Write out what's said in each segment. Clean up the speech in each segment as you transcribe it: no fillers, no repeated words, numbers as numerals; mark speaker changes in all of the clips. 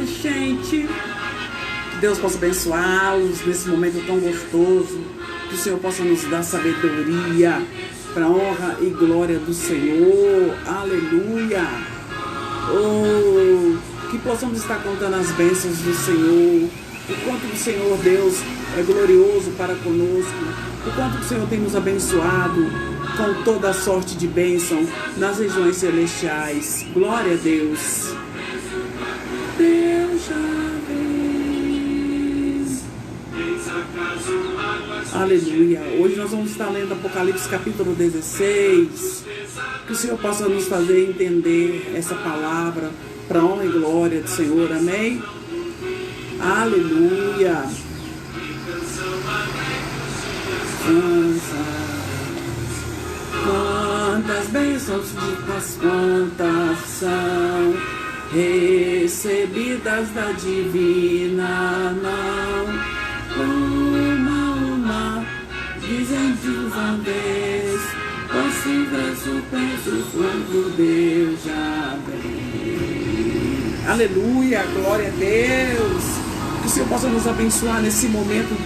Speaker 1: gente. Que Deus possa abençoá-los nesse momento tão gostoso. Que o Senhor possa nos dar sabedoria para a honra e glória do Senhor. Aleluia. Oh, que possamos estar contando as bênçãos do Senhor. O quanto o Senhor Deus é glorioso para conosco. O quanto o Senhor tem nos abençoado com toda a sorte de bênção nas regiões celestiais. Glória a Deus. Deus já vem. Aleluia. Hoje nós vamos estar lendo Apocalipse capítulo 16. Que o Senhor possa nos fazer entender essa palavra para a honra e glória do Senhor. Amém? Aleluia. Quantas bênçãos quantas são recebidas da divina mão. Uma dizem de uma vez, possível suspenso quando Deus já vem. Aleluia, glória a Deus. Que o Senhor possa nos abençoar nesse momento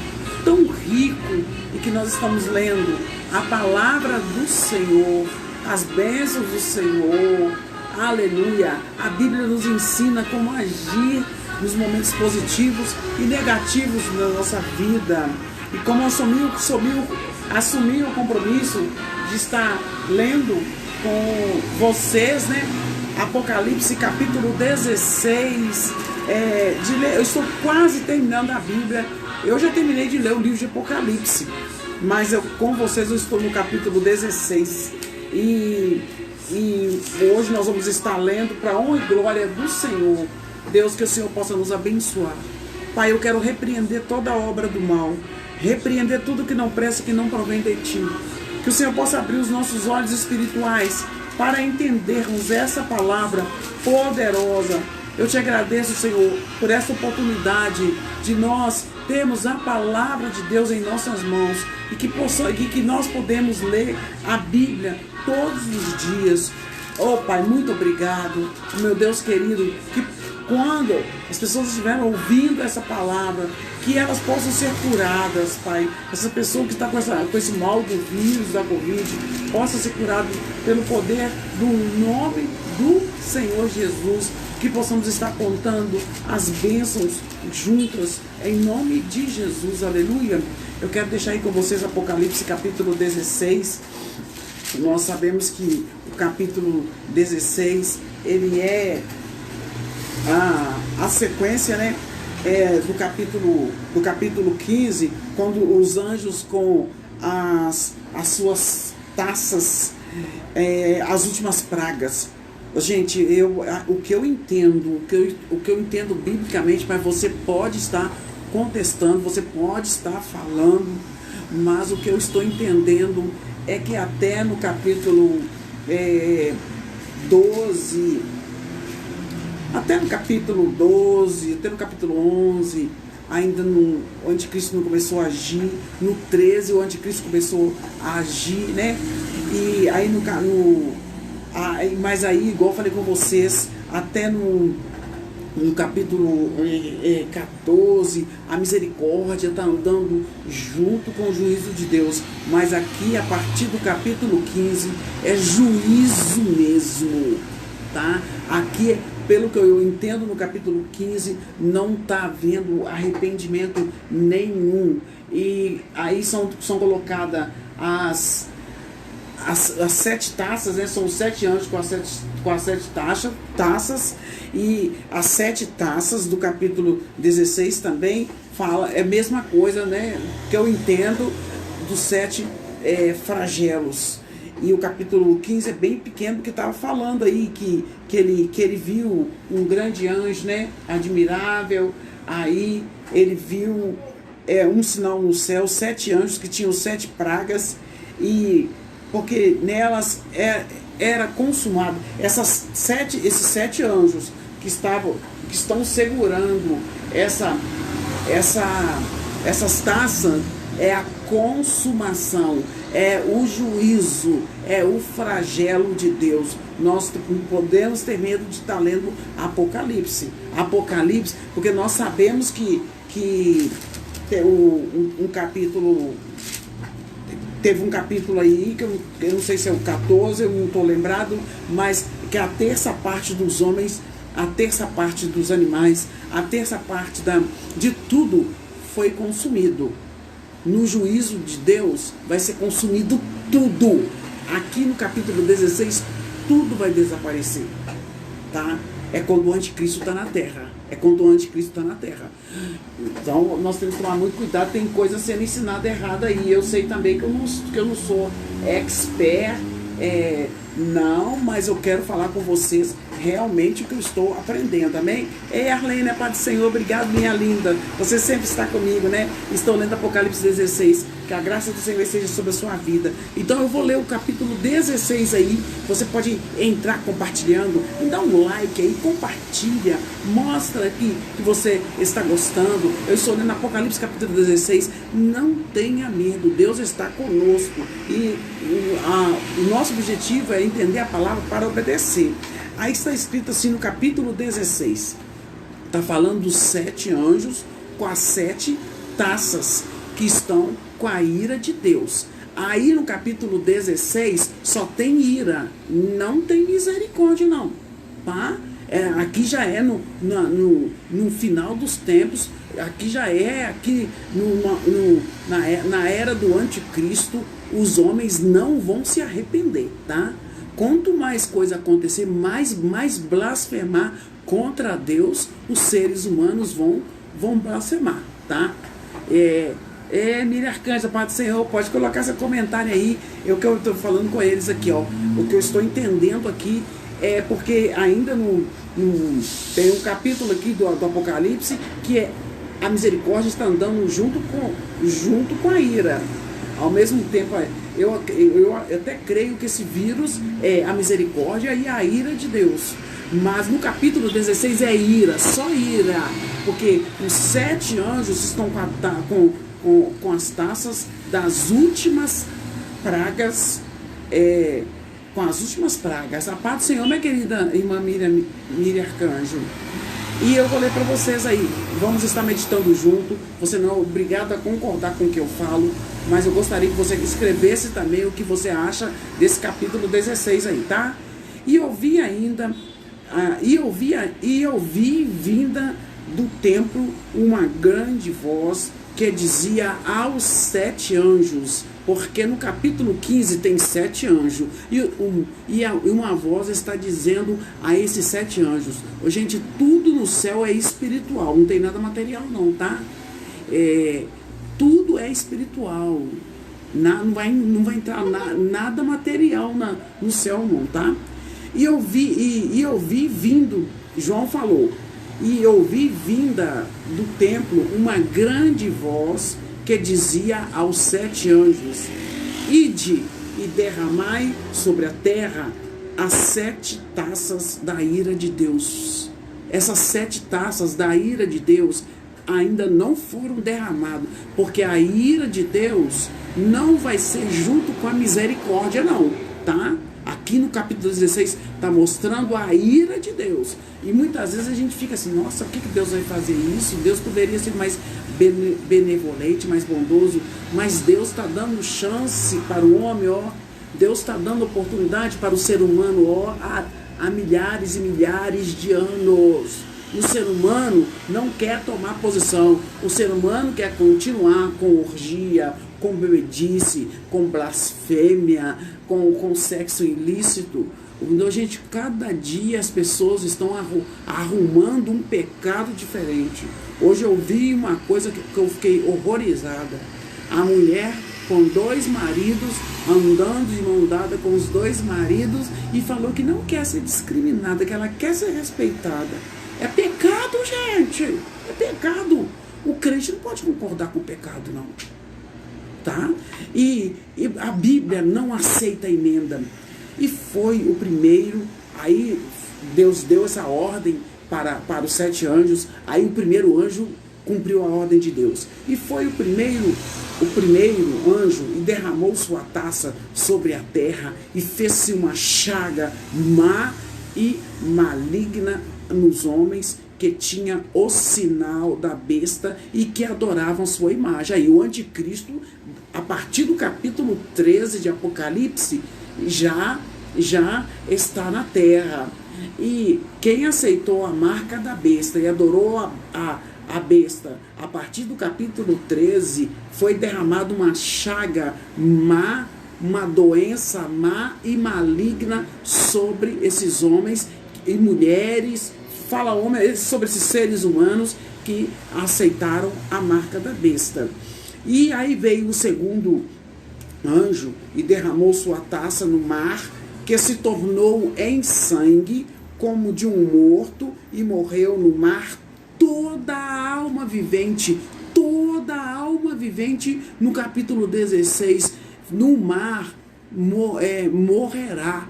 Speaker 1: tão rico e que nós estamos lendo a palavra do Senhor, as bênçãos do Senhor. Aleluia. A Bíblia nos ensina como agir nos momentos positivos e negativos da nossa vida e como assumir o compromisso de estar lendo com vocês, né? Apocalipse capítulo 16. Eu estou quase terminando a Bíblia. Eu já terminei de ler o livro de Apocalipse, mas com vocês eu estou no capítulo 16 e hoje nós vamos estar lendo para a honra e glória do Senhor. Deus, que o Senhor possa nos abençoar. Pai, eu quero repreender toda a obra do mal, repreender tudo que não presta, que não provém de Ti. Que o Senhor possa abrir os nossos olhos espirituais para entendermos essa palavra poderosa. Eu te agradeço, Senhor, por essa oportunidade de nós termos a palavra de Deus em nossas mãos e que nós podemos ler a Bíblia todos os dias. Oh, Pai, muito obrigado, meu Deus querido, que quando as pessoas estiverem ouvindo essa palavra, que elas possam ser curadas, Pai. Essa pessoa que está com esse mal do vírus, da Covid, possa ser curada pelo poder do nome do Senhor Jesus. Que possamos estar contando as bênçãos juntas, em nome de Jesus, aleluia. Eu quero deixar aí com vocês Apocalipse capítulo 16. Nós sabemos que o capítulo 16, ele é a sequência, né, do capítulo 15, quando os anjos com as suas taças, as últimas pragas. Gente, o que eu entendo biblicamente, mas você pode estar contestando, você pode estar falando, mas o que eu estou entendendo é que até no capítulo 12, até no capítulo 11, ainda o anticristo não começou a agir. No 13 o anticristo começou a agir, né? E aí mas aí, igual eu falei com vocês, até no capítulo 14, a misericórdia está andando junto com o juízo de Deus. Mas aqui, a partir do capítulo 15, é juízo mesmo, tá? Aqui, pelo que eu entendo, no capítulo 15, não está havendo arrependimento nenhum. E aí são colocadas as 7 taças, né? São os 7 anjos com as 7 taças, e as 7 taças do capítulo 16 também fala, é a mesma coisa, né? Que eu entendo dos 7 flagelos. E o capítulo 15 é bem pequeno, porque estava falando aí que ele viu um grande anjo, né? Admirável. Aí ele viu um sinal no céu, 7 anjos que tinham 7 pragas, e porque nelas era consumado. Esses 7 anjos que estão segurando essas taças, é a consumação, é o juízo, é o flagelo de Deus. Nós podemos ter medo de estar lendo Apocalipse, porque nós sabemos que um capítulo, teve um capítulo aí, que eu não sei se é o 14, eu não estou lembrado, mas que a terça parte dos homens, a terça parte dos animais, a terça parte de tudo foi consumido. No juízo de Deus vai ser consumido tudo. Aqui no capítulo 16, tudo vai desaparecer, tá? É quando o anticristo está na terra. Então nós temos que tomar muito cuidado. Tem coisa sendo ensinada errada aí. Eu sei também que eu não sou expert, não, mas eu quero falar com vocês realmente o que eu estou aprendendo, amém? Ei, Arlene, é Pai do Senhor, obrigado, minha linda. Você sempre está comigo, né? Estou lendo Apocalipse 16. Que a graça do Senhor esteja sobre a sua vida. Então eu vou ler o capítulo 16 aí. Você pode entrar compartilhando e dá um like aí, compartilha, mostra aqui que você está gostando. Eu estou lendo Apocalipse capítulo 16. Não tenha medo, Deus está conosco. E o nosso objetivo é entender a palavra para obedecer. Aí está escrito assim no capítulo 16. Está falando dos 7 anjos com as 7 taças que estão com a ira de Deus. Aí no capítulo 16 só tem ira, não tem misericórdia não, tá? Aqui já é no final dos tempos, aqui já é aqui na era do anticristo. Os homens não vão se arrepender, tá? Quanto mais coisa acontecer, mais blasfemar contra Deus, os seres humanos vão blasfemar, tá? Miriam Arcanjo, Pai do Senhor, pode colocar seu comentário aí. O que eu estou falando com eles aqui, ó. O que eu estou entendendo aqui é porque ainda tem um capítulo aqui do Apocalipse que a misericórdia está andando junto com a ira. Ao mesmo tempo, eu até creio que esse vírus é a misericórdia e a ira de Deus. Mas no capítulo 16 é ira, só ira. Porque os 7 anjos estão com as taças das últimas pragas, com as últimas pragas. A paz do Senhor, minha querida irmã Miriam Arcanjo. E eu vou ler para vocês aí. Vamos estar meditando junto. Você não é obrigado a concordar com o que eu falo, mas eu gostaria que você escrevesse também o que você acha desse capítulo 16 aí, tá? E eu vi ainda, eu vi vinda do templo uma grande voz que dizia aos 7 anjos, porque no capítulo 15 tem 7 anjos, e uma voz está dizendo a esses 7 anjos, gente, tudo no céu é espiritual, não tem nada material não, tá? Tudo é espiritual, não vai entrar nada material no céu não, tá? E eu vi vindo, João falou, e ouvi vinda do templo uma grande voz que dizia aos 7 anjos: ide e derramai sobre a terra as 7 taças da ira de Deus. Essas 7 taças da ira de Deus ainda não foram derramadas, porque a ira de Deus não vai ser junto com a misericórdia não, tá? Aqui no capítulo 16 está mostrando a ira de Deus. E muitas vezes a gente fica assim, nossa, por que Deus vai fazer isso? Deus poderia ser mais benevolente, mais bondoso. Mas Deus está dando chance para o homem, ó. Deus está dando oportunidade para o ser humano, ó, há milhares e milhares de anos. O ser humano não quer tomar posição. O ser humano quer continuar com orgia, com bebedice, com blasfêmia, com sexo ilícito. Então, gente, cada dia as pessoas estão arrumando um pecado diferente. Hoje eu vi uma coisa que eu fiquei horrorizada. A mulher com 2 maridos, andando de mão dada com os 2 maridos, e falou que não quer ser discriminada, que ela quer ser respeitada. É pecado, gente. É pecado. O crente não pode concordar com o pecado, não. Tá? E a Bíblia não aceita emenda. E foi o primeiro. Aí Deus deu essa ordem para os 7 anjos. Aí o primeiro anjo cumpriu a ordem de Deus. E foi o primeiro o primeiro anjo e derramou sua taça sobre a terra e fez-se uma chaga má e maligna nos homens que tinha o sinal da besta e que adoravam sua imagem. Aí o anticristo, a partir do capítulo 13 de Apocalipse, já está na terra. E quem aceitou a marca da besta e adorou a besta, a partir do capítulo 13, foi derramada uma chaga má, uma doença má e maligna sobre esses homens e mulheres, fala homens, sobre esses seres humanos que aceitaram a marca da besta. E aí veio o segundo anjo e derramou sua taça no mar, que se tornou em sangue, como de um morto, e morreu no mar toda a alma vivente, no capítulo 16, no mar morrerá.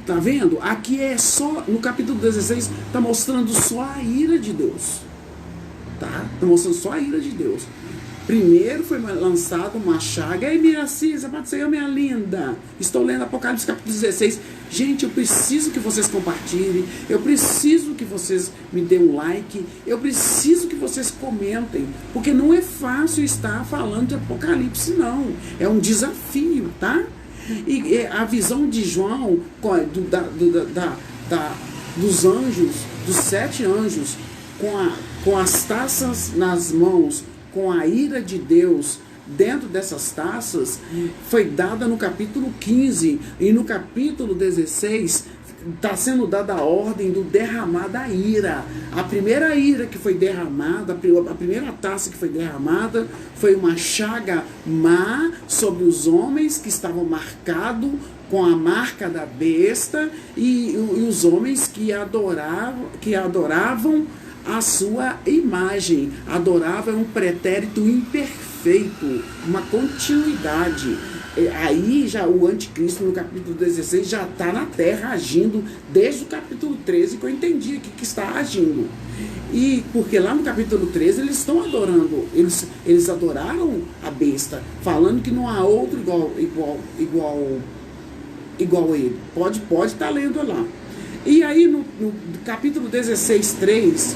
Speaker 1: Tá vendo? Aqui é só, no capítulo 16, tá mostrando só a ira de Deus. Tá? Tá mostrando só a ira de Deus. Primeiro foi lançado uma chaga. Ei, Miracisa, pode ser eu, minha linda. Estou lendo Apocalipse capítulo 16. Gente, eu preciso que vocês compartilhem. Eu preciso que vocês me dêem um like. Eu preciso que vocês comentem. Porque não é fácil estar falando de Apocalipse, não. É um desafio, tá? E a visão de João dos anjos, dos 7 anjos, com as taças nas mãos, com a ira de Deus dentro dessas taças, foi dada no capítulo 15. E no capítulo 16 está sendo dada a ordem do derramar da ira. A primeira ira que foi derramada, a primeira taça que foi derramada, foi uma chaga má sobre os homens que estavam marcados com a marca da besta e os homens que adoravam a sua imagem, adorava um pretérito imperfeito, uma continuidade. Aí já o anticristo no capítulo 16 já está na terra agindo desde o capítulo 13, que eu entendi aqui que está agindo. E porque lá no capítulo 13 eles estão adorando, eles adoraram a besta, falando que não há outro igual a ele. Pode estar lendo lá. E aí no capítulo 16, 3,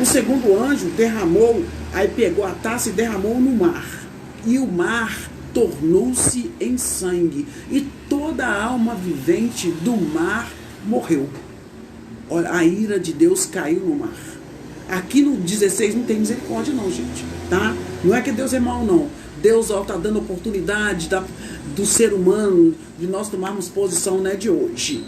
Speaker 1: o segundo anjo derramou, aí pegou a taça e derramou no mar. E o mar tornou-se em sangue. E toda a alma vivente do mar morreu. Olha, a ira de Deus caiu no mar. Aqui no 16 não tem misericórdia não, gente. Tá? Não é que Deus é mau, não. Deus está dando oportunidade do ser humano de nós tomarmos posição, né, de hoje.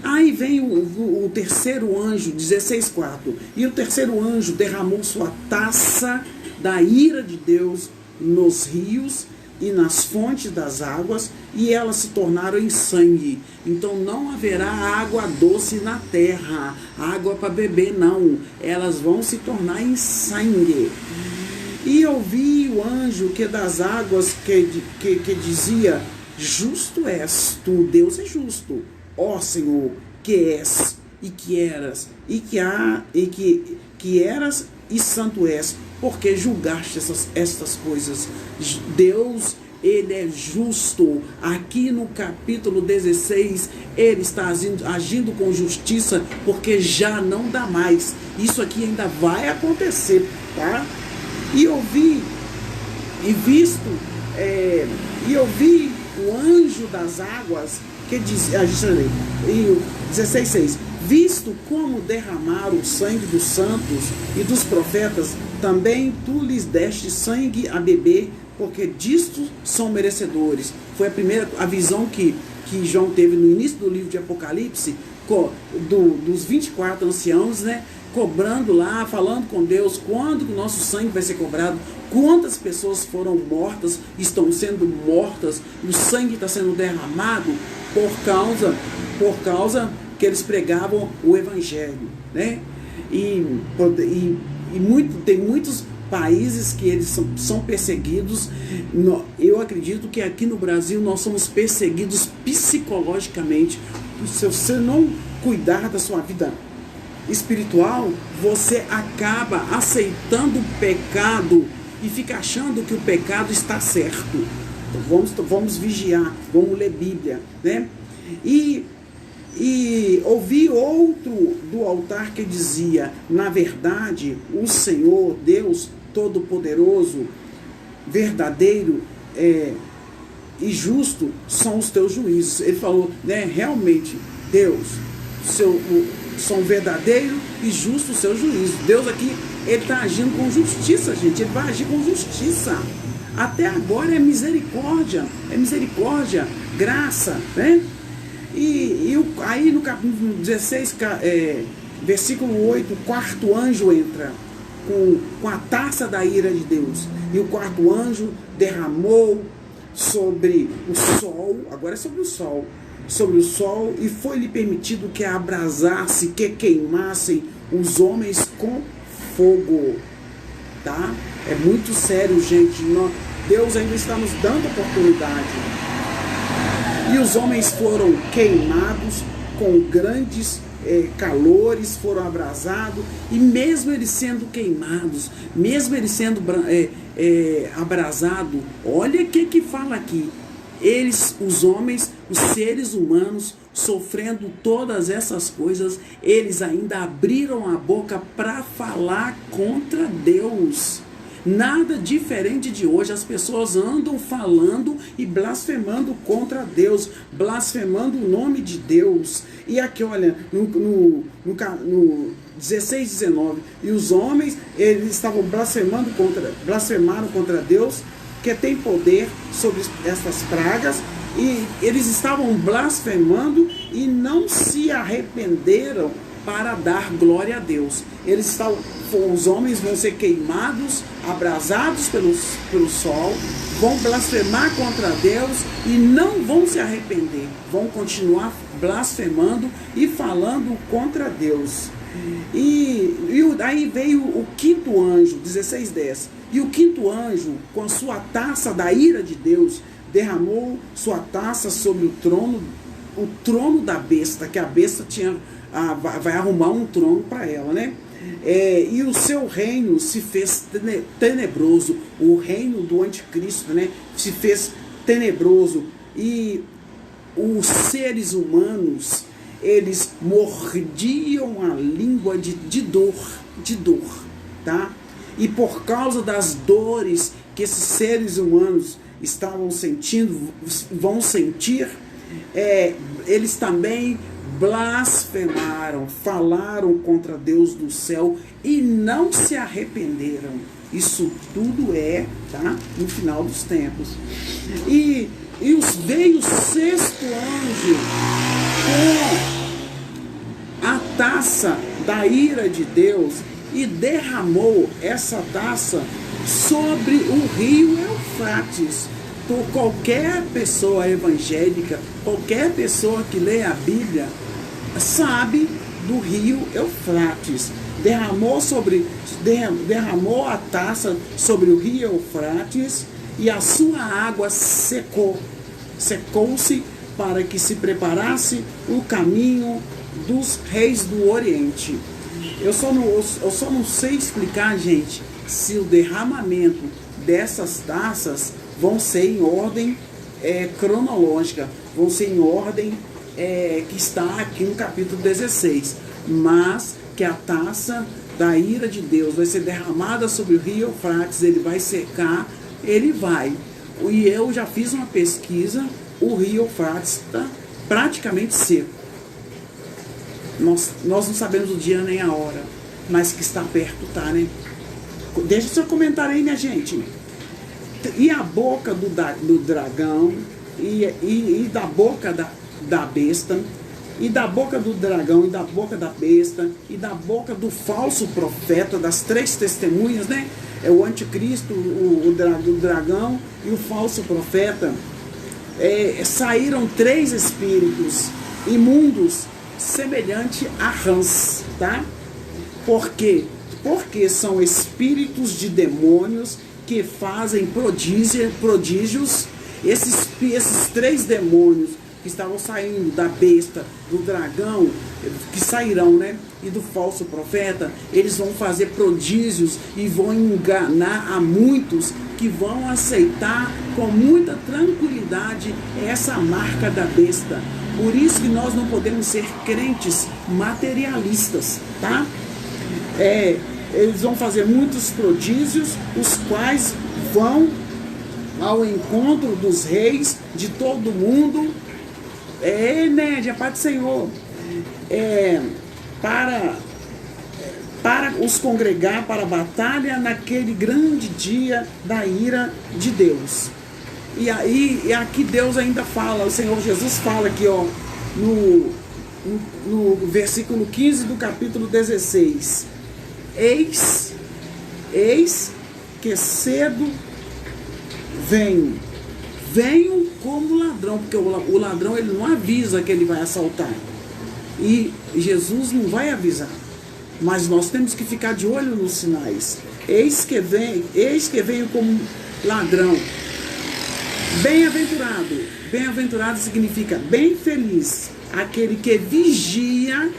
Speaker 1: Aí vem o terceiro anjo, 16:4. E o terceiro anjo derramou sua taça da ira de Deus nos rios e nas fontes das águas, e elas se tornaram em sangue. Então não haverá água doce na terra, água para beber não. Elas vão se tornar em sangue. E ouvi o anjo que das águas que dizia: justo és tu, Deus é justo, ó Senhor, que és e que eras e que eras e santo és, porque julgaste estas coisas. Deus, ele é justo. Aqui no capítulo 16, ele está agindo com justiça, porque já não dá mais. Isso aqui ainda vai acontecer, tá? E ouvi o anjo das águas que dizia, e o 16:6, visto como derramaram o sangue dos santos e dos profetas, também tu lhes deste sangue a beber, porque disto são merecedores. Foi a visão que João teve no início do livro de Apocalipse, dos 24 anciãos, né? Cobrando lá, falando com Deus, quando o nosso sangue vai ser cobrado, quantas pessoas foram mortas, estão sendo mortas, o sangue está sendo derramado por causa que eles pregavam o evangelho, né? Tem muitos países que eles são perseguidos. Eu acredito que aqui no Brasil nós somos perseguidos psicologicamente. Se você não cuidar da sua vida espiritual, você acaba aceitando o pecado e fica achando que o pecado está certo. Então, vamos vigiar, vamos ler Bíblia, né? E ouvi outro do altar que dizia: na verdade, o Senhor, Deus Todo-Poderoso, verdadeiro e justo são os teus juízos. Ele falou, né, realmente, Deus, são verdadeiro e justo os seus juízos. Deus aqui, ele está agindo com justiça, gente. Ele vai agir com justiça. Até agora é misericórdia, graça, né? Aí no capítulo 16, versículo 8, o quarto anjo entra com a taça da ira de Deus. E o quarto anjo derramou sobre o sol, agora é sobre o sol, e foi-lhe permitido que abrasasse, que queimassem os homens com fogo. Tá? É muito sério, gente. Deus ainda está nos dando oportunidade. E os homens foram queimados com grandes calores, foram abrasados, e mesmo eles sendo queimados, mesmo eles sendo abrasados, olha o que fala aqui. Eles, os homens, os seres humanos, sofrendo todas essas coisas, eles ainda abriram a boca para falar contra Deus. Nada diferente de hoje. As pessoas andam falando e blasfemando contra Deus, blasfemando o nome de Deus. E aqui, olha, no 16, 19, e os homens, eles estavam blasfemaram contra Deus, que tem poder sobre essas pragas, e eles estavam blasfemando e não se arrependeram para dar glória a Deus. Os homens vão ser queimados, abrasados pelo sol, vão blasfemar contra Deus e não vão se arrepender, vão continuar blasfemando e falando contra Deus. E aí veio o quinto anjo, 16:10. E o quinto anjo, com a sua taça da ira de Deus, derramou sua taça sobre o trono da besta, que a besta vai arrumar um trono para ela, né? E o seu reino se fez tenebroso, o reino do anticristo, né? Se fez tenebroso, e os seres humanos, eles mordiam a língua de dor, tá? E por causa das dores que esses seres humanos estavam sentindo, vão sentir, eles também blasfemaram, falaram contra Deus do céu e não se arrependeram. Isso tudo tá, no final dos tempos. E veio o sexto anjo com a taça da ira de Deus e derramou essa taça sobre o rio Eufrates. Por qualquer pessoa evangélica, qualquer pessoa que lê a Bíblia, sabe do rio Eufrates. Derramou a taça sobre o rio Eufrates e a sua água secou-se para que se preparasse o caminho dos reis do Oriente. Eu só não sei explicar, gente, se o derramamento dessas taças vão ser em ordem cronológica, vão ser em ordem que está aqui no capítulo 16, mas que a taça da ira de Deus vai ser derramada sobre o rio Eufrates, ele vai secar, ele vai. E eu já fiz uma pesquisa, o rio Eufrates está praticamente seco. Nós não sabemos o dia nem a hora, mas que está perto, tá, né? Deixa seu comentário aí, minha gente. E a boca do dragão, e da boca da besta, e da boca do dragão, e da boca da besta, e da boca do falso profeta, das três testemunhas, né? É o anticristo, o dragão e o falso profeta. Saíram três espíritos imundos, semelhante a rãs, tá? Por quê? Porque são espíritos de demônios que fazem prodígios. Esses três demônios que estavam saindo da besta, do dragão, que sairão, né? E do falso profeta, eles vão fazer prodígios e vão enganar a muitos que vão aceitar com muita tranquilidade essa marca da besta. Por isso que nós não podemos ser crentes materialistas, tá? Eles vão fazer muitos prodígios, os quais vão ao encontro dos reis de todo mundo, de a paz do Senhor, para os congregar para a batalha naquele grande dia da ira de Deus. E aqui Deus ainda fala, o Senhor Jesus fala aqui, ó, no versículo 15 do capítulo 16: Eis que cedo venho como ladrão, porque o ladrão ele não avisa que ele vai assaltar, e Jesus não vai avisar, mas nós temos que ficar de olho nos sinais. Eis que venho como ladrão. Bem-aventurado significa bem feliz, aquele que vigia,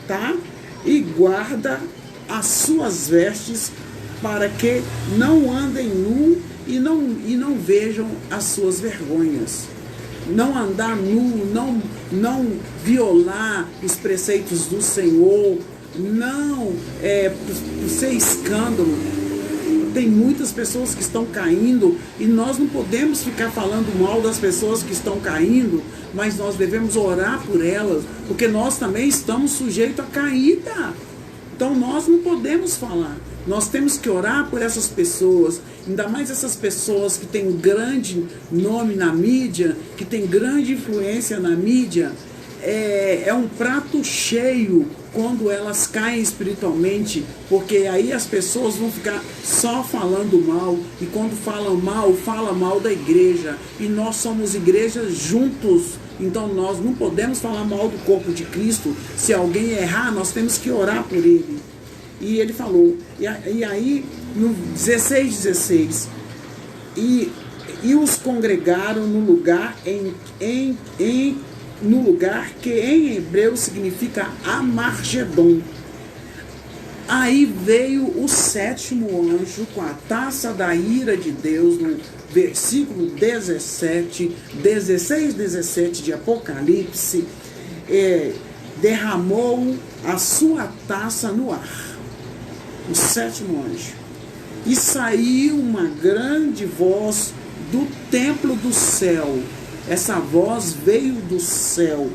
Speaker 1: tá? E guarda as suas vestes, para que não andem nu e não vejam as suas vergonhas. Não andar nu, não violar os preceitos do Senhor, não ser escândalo. Tem muitas pessoas que estão caindo e nós não podemos ficar falando mal das pessoas que estão caindo, mas nós devemos orar por elas, porque nós também estamos sujeitos à caída. Então nós não podemos falar. Nós temos que orar por essas pessoas, ainda mais essas pessoas que têm grande nome na mídia, que têm grande influência na mídia. É um prato cheio quando elas caem espiritualmente, porque aí as pessoas vão ficar só falando mal, e quando falam mal, fala mal da igreja, e nós somos igreja juntos. Então nós não podemos falar mal do corpo de Cristo. Se alguém errar, nós temos que orar por ele. E ele falou, e aí no 16, e os congregaram no lugar no lugar que em hebreu significa Amargedon. Aí veio o 7º anjo com a taça da ira de Deus, no versículo 16, 17 de Apocalipse, derramou a sua taça no ar. O 7º anjo. E saiu uma grande voz do templo do céu. Essa voz veio do céu,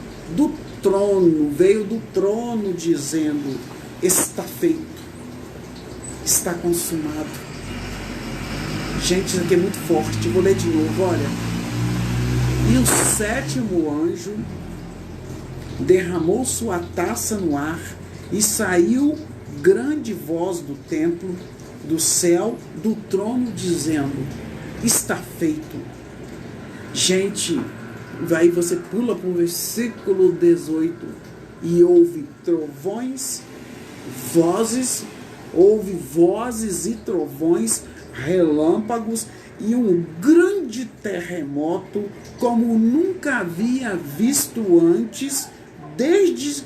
Speaker 1: veio do trono dizendo: está feito, está consumado. Gente, isso aqui é muito forte, vou ler de novo, olha. E o 7º anjo derramou sua taça no ar, e saiu grande voz do templo, do céu, do trono dizendo: está feito. Gente, aí você pula para o versículo 18, e houve vozes e trovões, relâmpagos e um grande terremoto, como nunca havia visto antes, desde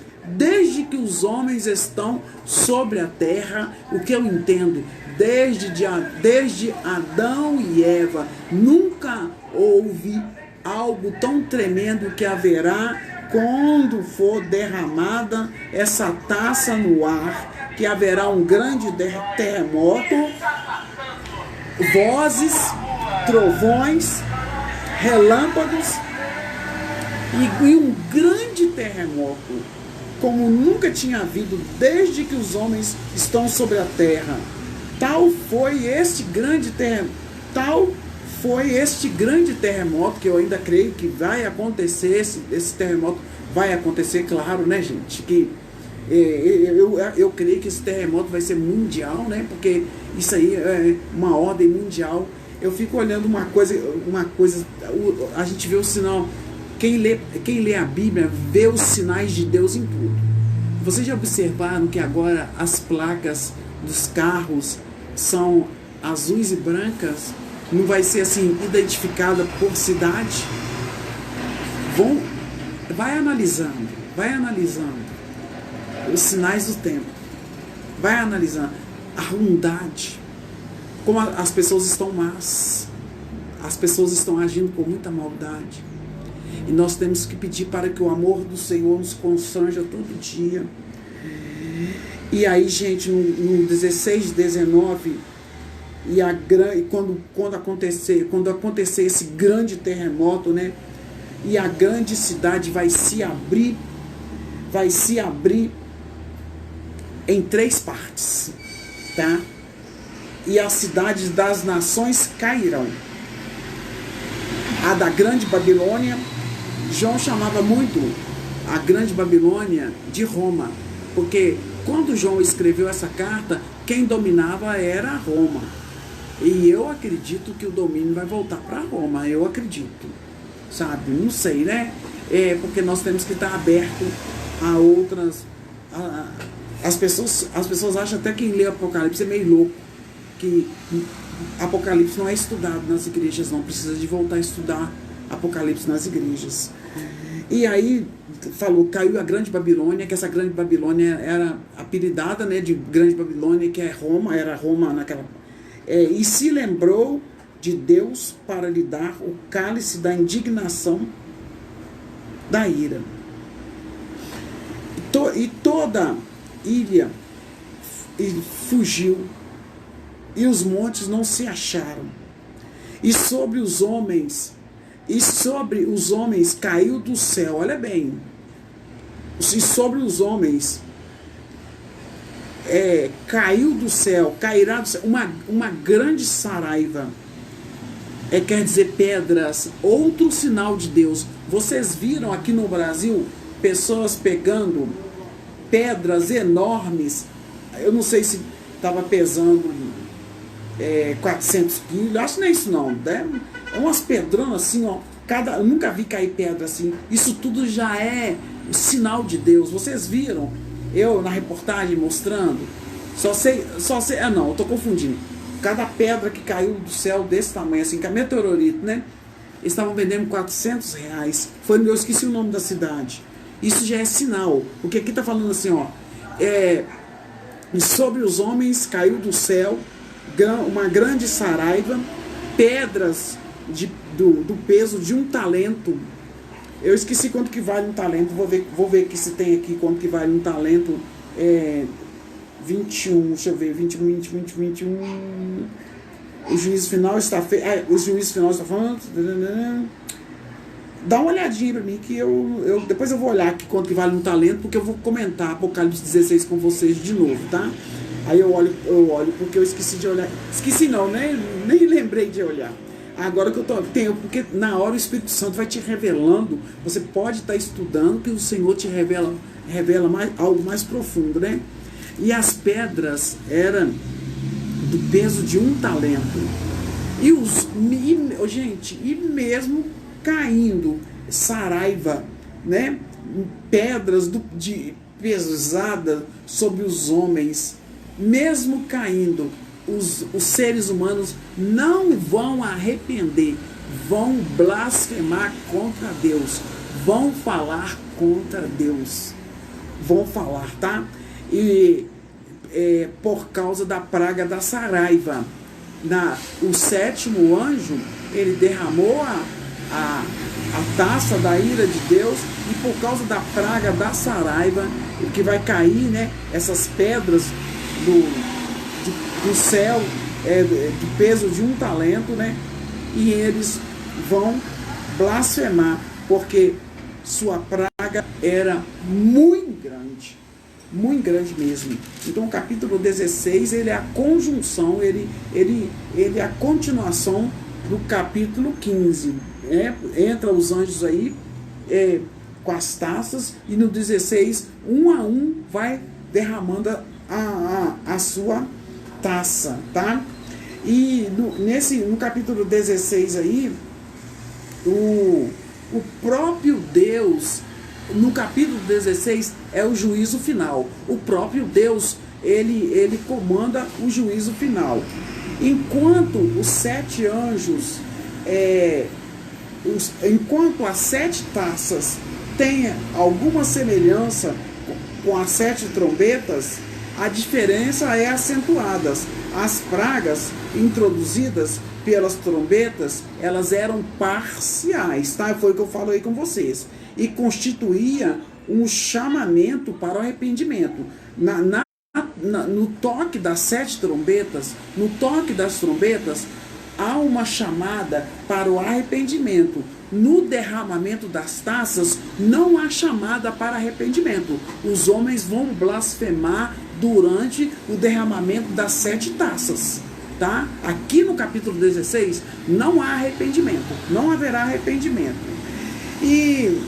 Speaker 1: que os homens estão sobre a terra. O que eu entendo, desde Adão e Eva, nunca houve algo tão tremendo que haverá quando for derramada essa taça no ar, que haverá um grande terremoto, vozes, trovões, relâmpagos e um grande terremoto, como nunca tinha havido desde que os homens estão sobre a terra. Tal foi este grande terremoto, que eu ainda creio que vai acontecer. Esse terremoto vai acontecer, claro, né, gente? Que eu creio que esse terremoto vai ser mundial, né? Porque isso aí é uma ordem mundial. Eu fico olhando uma coisa, a gente vê o sinal. Quem lê a Bíblia vê os sinais de Deus em tudo. Vocês já observaram que agora as placas dos carros são azuis e brancas? Não vai ser assim identificada por cidade? vai analisando os sinais do tempo, vai analisando a ruindade, como as pessoas estão más, as pessoas estão agindo com muita maldade, e nós temos que pedir para que o amor do Senhor nos constranja todo dia. E aí, gente, no 16, 19, quando acontecer esse grande terremoto, né, e a grande cidade vai se abrir em 3 partes, tá? E as cidades das nações cairão. A da grande Babilônia, João chamava muito a grande Babilônia de Roma, porque quando João escreveu essa carta, quem dominava era Roma. E eu acredito que o domínio vai voltar para Roma, eu acredito, sabe? Não sei, né? Porque nós temos que estar aberto a outras... As pessoas acham até que quem lê Apocalipse é meio louco, que Apocalipse não é estudado nas igrejas, não precisa de voltar a estudar Apocalipse nas igrejas. E aí falou, caiu a grande Babilônia, que essa grande Babilônia era apelidada, né, de grande Babilônia, que é Roma, era Roma naquela... e se lembrou de Deus para lhe dar o cálice da indignação da ira. E toda ilha fugiu, e os montes não se acharam. E sobre os homens caiu do céu, olha bem, e sobre os homens caiu do céu, cairá do céu, uma grande saraiva, quer dizer pedras, outro sinal de Deus. Vocês viram aqui no Brasil pessoas pegando pedras enormes, eu não sei se estava pesando 400 quilos, acho que não é isso não, né? É umas pedronas assim, ó, eu nunca vi cair pedra assim. Isso tudo já é sinal de Deus. Vocês viram eu na reportagem mostrando? Não, eu tô confundindo. Cada pedra que caiu do céu desse tamanho assim, que é meteorito, né? Eles estavam vendendo R$400. Eu esqueci o nome da cidade. Isso já é sinal, porque aqui tá falando assim, ó, sobre os homens caiu do céu uma grande saraiva, pedras do peso de 1 talento. Eu esqueci quanto que vale 1 talento, vou ver aqui se tem aqui quanto que vale 1 talento. 21, deixa eu ver, 21. O juízo final está feito. O juízo final está falando. Dá uma olhadinha para mim, que depois eu vou olhar aqui quanto que vale 1 talento, porque eu vou comentar Apocalipse 16 com vocês de novo, tá? Aí eu olho porque eu esqueci de olhar. Esqueci não, né? Nem lembrei de olhar. Agora que eu porque na hora o Espírito Santo vai te revelando. Você pode estar estudando, que o Senhor te revela algo mais profundo, né? E as pedras eram do peso de 1 talento. Gente, e mesmo caindo saraiva, né? Pedras pesadas sobre os homens, mesmo caindo, os seres humanos não vão arrepender, vão blasfemar contra Deus, vão falar contra Deus, vão falar, tá? E por causa da praga da saraiva, o 7º anjo, ele derramou a taça da ira de Deus, e por causa da praga da saraiva, que vai cair, né, essas pedras do céu, do peso de 1 talento, né, e eles vão blasfemar, porque sua praga era muito grande mesmo. Então o capítulo 16, ele é a conjunção, ele é a continuação do capítulo 15. Entra os anjos aí com as taças, e no 16, um a um, vai derramando a sua taça, tá? E no capítulo 16 aí, o próprio Deus, no capítulo 16, é o juízo final. O próprio Deus, ele comanda o juízo final. Enquanto os 7 anjos, enquanto as 7 taças
Speaker 2: tem alguma semelhança com as 7 trombetas, a diferença é acentuada. As pragas introduzidas pelas trombetas, elas eram parciais, tá? Foi o que eu falei com vocês. E constituía um chamamento para o arrependimento. No toque das 7 trombetas, no toque das trombetas, há uma chamada para o arrependimento. No derramamento das taças, não há chamada para arrependimento. Os homens vão blasfemar durante o derramamento das 7 taças. Tá? Aqui no capítulo 16, não há arrependimento. Não haverá arrependimento. E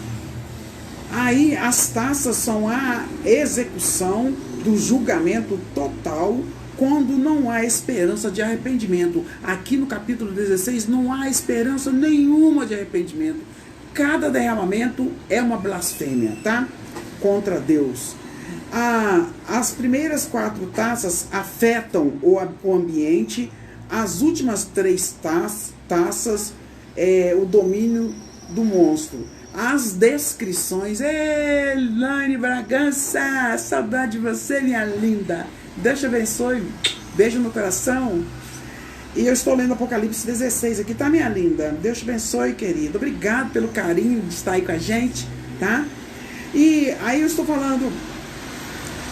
Speaker 2: aí as taças são a execução do julgamento total quando não há esperança de arrependimento. Aqui no capítulo 16 não há esperança nenhuma de arrependimento. Cada derramamento é uma blasfêmia, tá? Contra Deus. As primeiras 4 taças afetam o ambiente. As últimas 3 taças o domínio do monstro. As descrições. Elaine Bragança, saudade de você, minha linda. Deus te abençoe. Beijo no coração. E eu estou lendo Apocalipse 16 aqui, tá, minha linda? Deus te abençoe, querido. Obrigado pelo carinho de estar aí com a gente, tá? E aí eu estou falando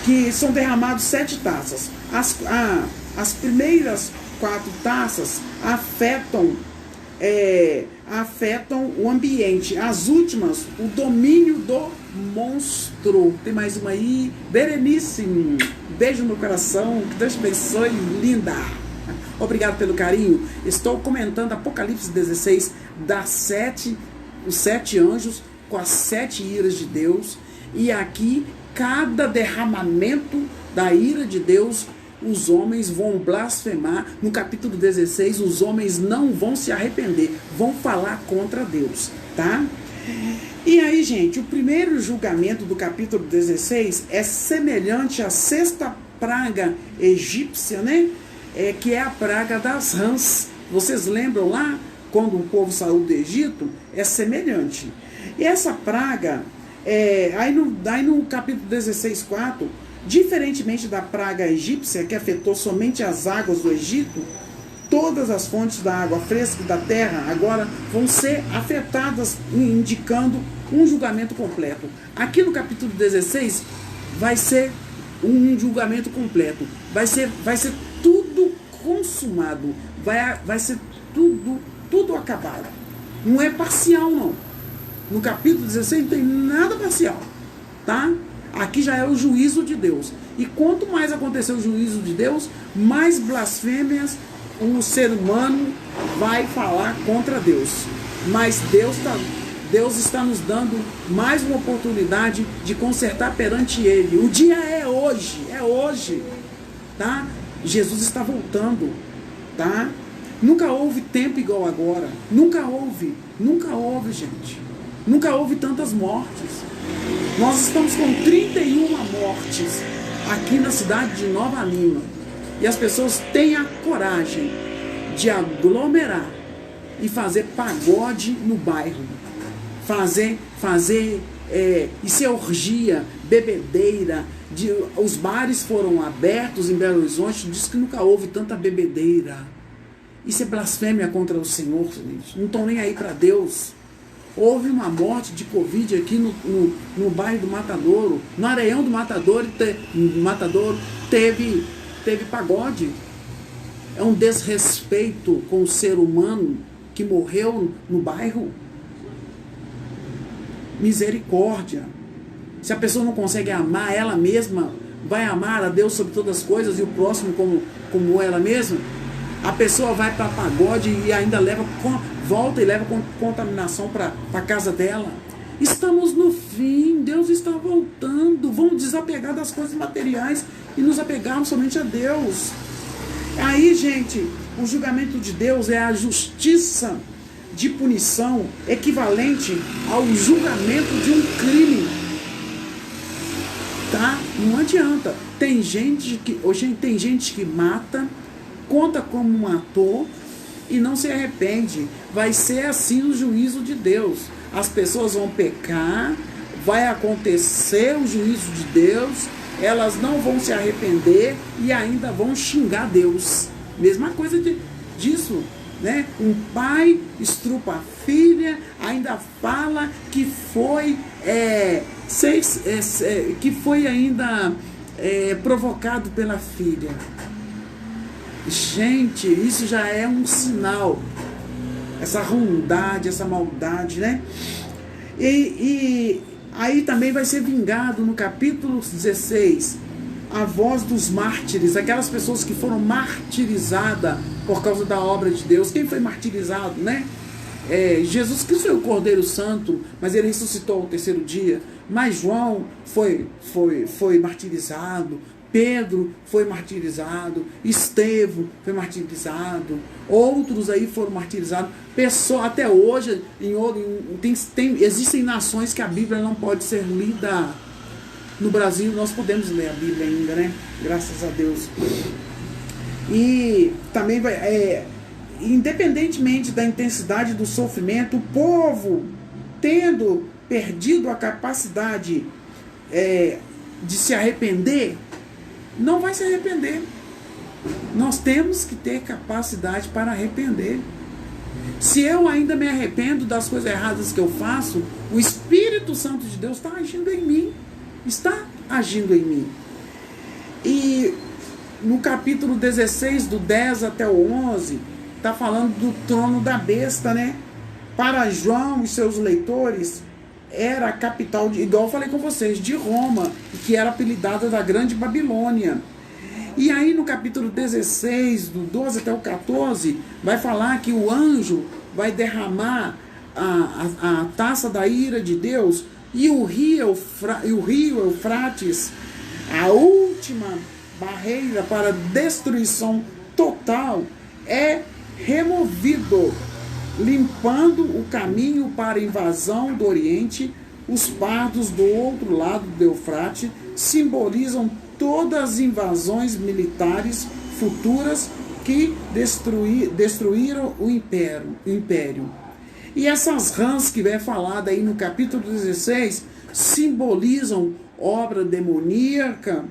Speaker 2: que são derramados 7 taças. As primeiras 4 taças afetam o ambiente. As últimas, o domínio do monstro. Tem mais uma aí. Berenice, beijo no coração. Que Deus te abençoe, linda. Obrigado pelo carinho. Estou comentando Apocalipse 16, os 7 anjos com as 7 iras de Deus. E aqui, cada derramamento da ira de Deus, os homens vão blasfemar. No capítulo 16, os homens não vão se arrepender, vão falar contra Deus, tá? E aí, gente, o primeiro julgamento do capítulo 16 é semelhante à 6ª praga egípcia, né? Que é a praga das rãs. Vocês lembram lá, quando o povo saiu do Egito? É semelhante. E essa praga, aí no capítulo 16, 4, diferentemente da praga egípcia, que afetou somente as águas do Egito, todas as fontes da água fresca da terra agora vão ser afetadas, indicando um julgamento completo. Aqui no capítulo 16 vai ser um julgamento completo. Vai ser tudo consumado. Vai ser tudo acabado. Não é parcial, não. No capítulo 16 não tem nada parcial, tá? Aqui já é o juízo de Deus. E quanto mais acontecer o juízo de Deus, mais blasfêmias o ser humano vai falar contra Deus. Mas Deus está nos dando mais uma oportunidade de consertar perante Ele. O dia é hoje, tá? Jesus está voltando, tá? Nunca houve tempo igual agora. Nunca houve, gente. Nunca houve tantas mortes. Nós estamos com 31 mortes aqui na cidade de Nova Lima. E as pessoas têm a coragem de aglomerar e fazer pagode no bairro. Isso é orgia, bebedeira. Os bares foram abertos em Belo Horizonte. Diz que nunca houve tanta bebedeira. Isso é blasfêmia contra o Senhor, gente. Não estão nem aí para Deus. Houve uma morte de Covid aqui no bairro do Matadouro. No Areião do Matadouro teve pagode. É um desrespeito com o ser humano que morreu no bairro. Misericórdia. Se a pessoa não consegue amar ela mesma, vai amar a Deus sobre todas as coisas e o próximo como ela mesma. A pessoa vai para pagode e ainda volta e leva contaminação para a casa dela. Estamos no fim, Deus está voltando. Vamos desapegar das coisas materiais e nos apegarmos somente a Deus. Aí, gente, o julgamento de Deus é a justiça de punição equivalente ao julgamento de um crime. Tá? Não adianta. Tem gente que mata, conta como matou e não se arrepende. Vai ser assim o juízo de Deus. As pessoas vão pecar, vai acontecer o juízo de Deus, elas não vão se arrepender e ainda vão xingar Deus. Mesma coisa disso, né? Um pai estrupa a filha, ainda fala que foi ainda provocado pela filha. Gente, isso já é um sinal, essa ruindade, essa maldade, né? E aí também vai ser vingado no capítulo 16 a voz dos mártires, aquelas pessoas que foram martirizadas por causa da obra de Deus. Quem foi martirizado, né? Jesus Cristo é o Cordeiro Santo, mas ele ressuscitou ao terceiro dia. Mas João foi martirizado, Pedro foi martirizado, Estevão foi martirizado, outros aí foram martirizados. Até hoje, existem nações que a Bíblia não pode ser lida. No Brasil nós podemos ler a Bíblia ainda, né? Graças a Deus. E também independentemente da intensidade do sofrimento, o povo, tendo perdido a capacidade de se arrepender, não vai se arrepender. Nós temos que ter capacidade para arrepender. Se eu ainda me arrependo das coisas erradas que eu faço, o Espírito Santo de Deus está agindo em mim. Está agindo em mim. E no capítulo 16, do 10 até o 11, está falando do trono da besta, né? Para João e seus leitores, era a capital, igual eu falei com vocês, de Roma, que era apelidada da Grande Babilônia. E aí no capítulo 16, do 12 até o 14, vai falar que o anjo vai derramar a taça da ira de Deus, e o rio Eufrates, a última barreira para destruição total, é removido, limpando o caminho para a invasão do Oriente. Os pardos do outro lado do Eufrates simbolizam todas as invasões militares futuras que destruíram o império. E essas rãs que é falada aí no capítulo 16 simbolizam obra demoníaca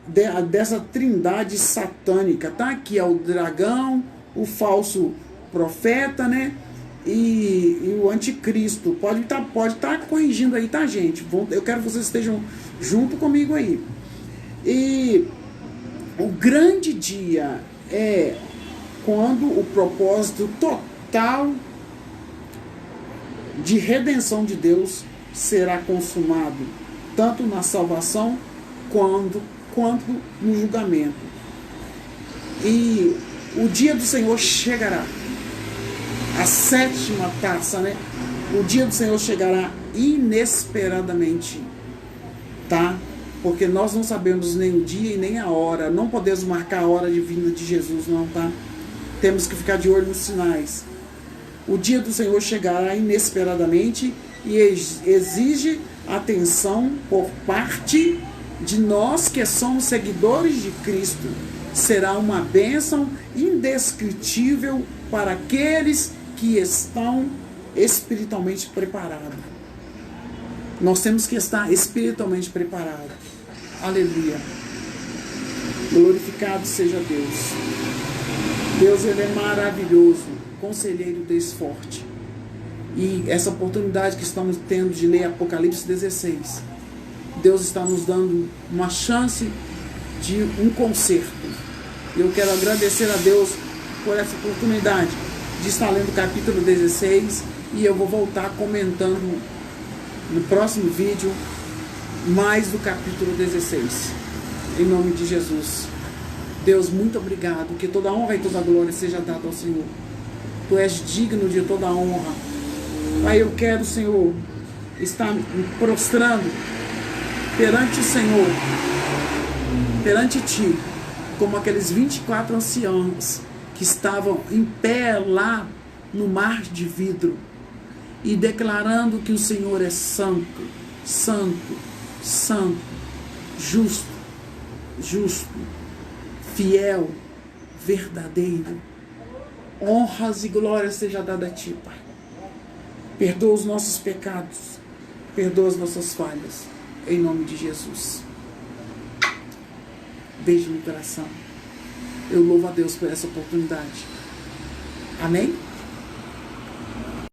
Speaker 2: dessa trindade satânica, tá? Que é o dragão, o falso profeta, né? E o anticristo. Pode tá corrigindo aí, tá, gente? Eu quero que vocês estejam junto comigo aí. E o grande dia é quando o propósito total de redenção de Deus será consumado, tanto na salvação quanto no julgamento. E o dia do Senhor chegará. A sétima taça, né? O dia do Senhor chegará inesperadamente, tá? Porque nós não sabemos nem o dia e nem a hora. Não podemos marcar a hora de vinda de Jesus, não, tá? Temos que ficar de olho nos sinais. O dia do Senhor chegará inesperadamente e exige atenção por parte de nós que somos seguidores de Cristo. Será uma bênção indescritível para aqueles que estão espiritualmente preparados. Nós temos que estar espiritualmente preparados. Aleluia. Glorificado seja Deus. Deus, ele é maravilhoso. Conselheiro Deus forte. E essa oportunidade que estamos tendo de ler Apocalipse 16, Deus está nos dando uma chance de um conserto. Eu quero agradecer a Deus por essa oportunidade de estar lendo o capítulo 16, e eu vou voltar comentando no próximo vídeo mais do capítulo 16. Em nome de Jesus. Deus, muito obrigado. Que toda honra e toda glória seja dada ao Senhor. Tu és digno de toda honra. Pai, eu quero, Senhor, estar me prostrando perante o Senhor, perante Ti, como aqueles 24 anciãos que estavam em pé lá no mar de vidro e declarando que o Senhor é santo, santo, santo, justo, justo, fiel, verdadeiro. Honras e glórias seja dada a Ti, Pai. Perdoa os nossos pecados. Perdoa as nossas falhas. Em nome de Jesus. Beijo no coração. Eu louvo a Deus por essa oportunidade. Amém?